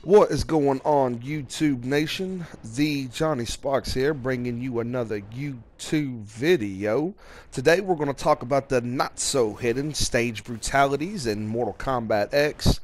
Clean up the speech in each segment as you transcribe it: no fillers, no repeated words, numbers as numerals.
What is going on, YouTube Nation? TheJohnnySparx here, bringing you another YouTube video. Today we're going to talk about the not-so-hidden stage brutalities in Mortal Kombat X.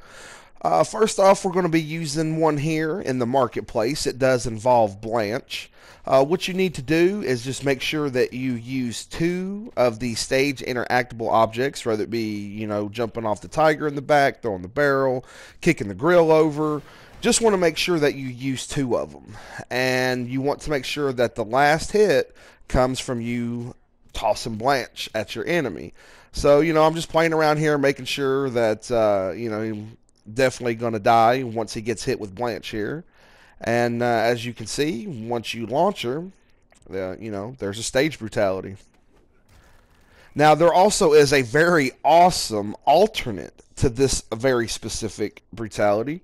First off, we're going to be using one here in the marketplace. It does involve Blanche. What you need to do is just make sure that you use two of the stage interactable objects, whether it be, jumping off the tiger in the back, throwing the barrel, kicking the grill over. Just want to make sure that you use two of them. And you want to make sure that the last hit comes from you tossing Blanche at your enemy. So, I'm just playing around here, making sure that, he's definitely going to die once he gets hit with Blanche here. And as you can see, once you launch her, there's a stage brutality. Now, there also is a very awesome alternate to this very specific brutality,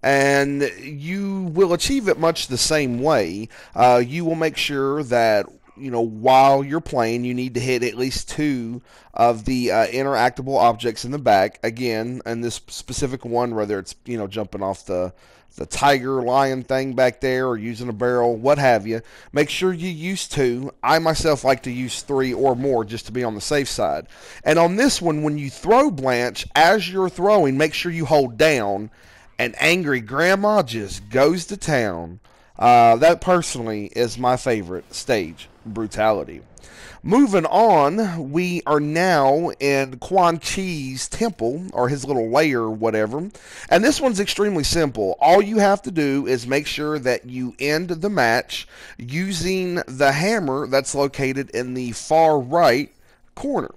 and you will achieve it much the same way. You will make sure that, while you're playing, you need to hit at least two of the interactable objects in the back. Again, in this specific one, whether it's, jumping off the tiger lion thing back there or using a barrel, what have you, make sure you use two. I myself like to use three or more just to be on the safe side. And on this one, when you throw Blanche, as you're throwing, make sure you hold down, and Angry Grandma just goes to town. That personally is my favorite stage brutality. Moving on, we are now in Quan Chi's temple, or his little lair or whatever. And this one's extremely simple. All you have to do is make sure that you end the match using the hammer that's located in the far right corner.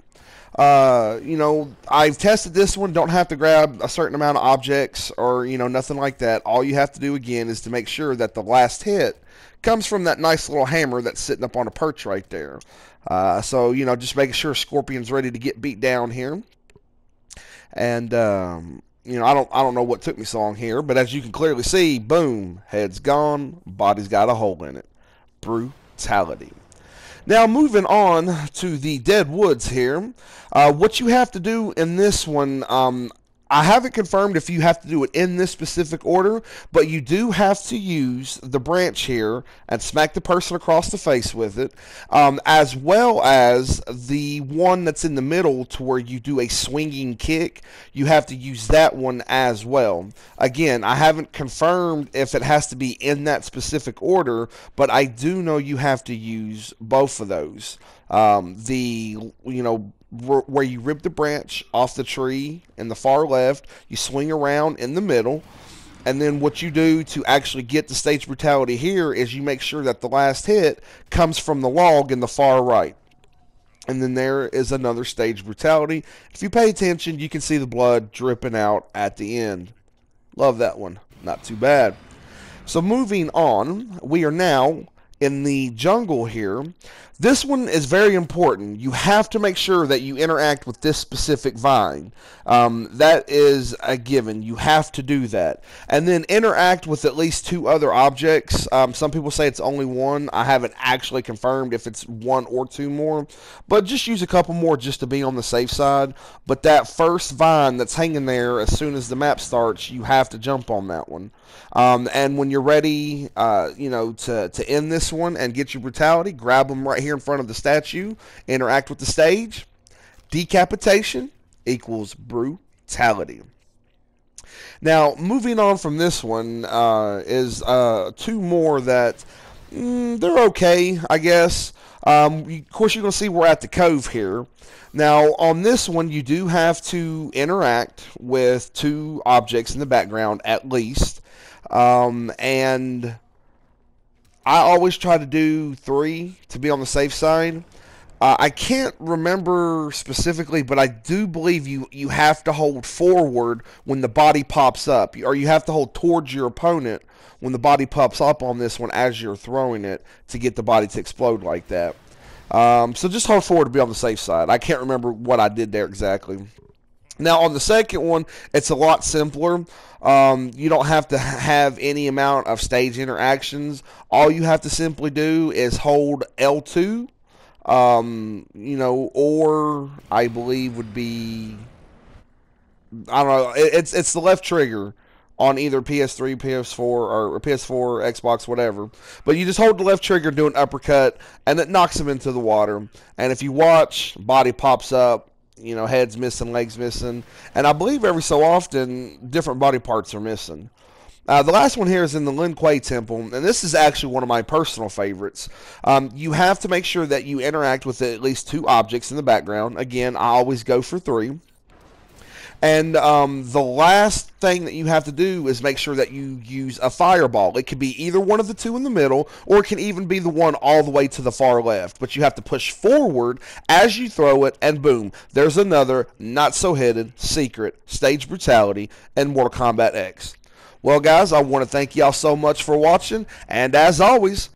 I've tested this one. Don't have to grab a certain amount of objects or, nothing like that. All you have to do, again, is to make sure that the last hit comes from that nice little hammer that's sitting up on a perch right there. So, just making sure Scorpion's ready to get beat down here. And, I don't know what took me so long here, but as you can clearly see, boom, head's gone, body's got a hole in it. Brutality. Now, moving on to the Dead Woods here. What you have to do in this one, I haven't confirmed if you have to do it in this specific order, but you do have to use the branch here and smack the person across the face with it, as well as the one that's in the middle to where you do a swinging kick. You have to use that one as well. Again, I haven't confirmed if it has to be in that specific order, but I do know you have to use both of those. Where you rip the branch off the tree in the far left, you swing around in the middle, and then what you do to actually get the stage brutality here is you make sure that the last hit comes from the log in the far right. And then there is another stage brutality. If you pay attention, you can see the blood dripping out at the end. Love that one. Not too bad. So moving on, we are now in the jungle here. This one is very important. You have to make sure that you interact with this specific vine. That is a given. You have to do that. And then interact with at least two other objects. Some people say it's only one. I haven't actually confirmed if it's one or two more. But just use a couple more just to be on the safe side. But that first vine that's hanging there, as soon as the map starts, you have to jump on that one. And when you're ready, to end this one and get your brutality, grab them right here in front of the statue, interact with the stage. Decapitation equals brutality. Now, moving on from this one is two more that they're okay, I guess. Of course, you're going to see we're at the cove here. Now, on this one, you do have to interact with two objects in the background at least. And I always try to do three to be on the safe side. I can't remember specifically, but I do believe you have to hold forward when the body pops up, or you have to hold towards your opponent when the body pops up on this one as you're throwing it to get the body to explode like that. So just hold forward to be on the safe side. I can't remember what I did there exactly. Now, on the second one, it's a lot simpler. You don't have to have any amount of stage interactions. All you have to simply do is hold L2, or I believe would be, I don't know, it's the left trigger on either PS3, PS4, or PS4, Xbox, whatever. But you just hold the left trigger, do an uppercut, and it knocks him into the water. And if you watch, body pops up, you know, head's missing, legs missing, and I believe every so often different body parts are missing. The last one here is in the Lin Kuei Temple, and this is actually one of my personal favorites. You have to make sure that you interact with at least 2 objects in the background. Again, I always go for 3. And the last thing that you have to do is make sure that you use a fireball. It could be either one of the 2 in the middle, or it can even be the one all the way to the far left. But you have to push forward as you throw it, and boom, there's another not-so-hidden, secret, stage brutality in Mortal Kombat X. Well, guys, I want to thank y'all so much for watching, and as always,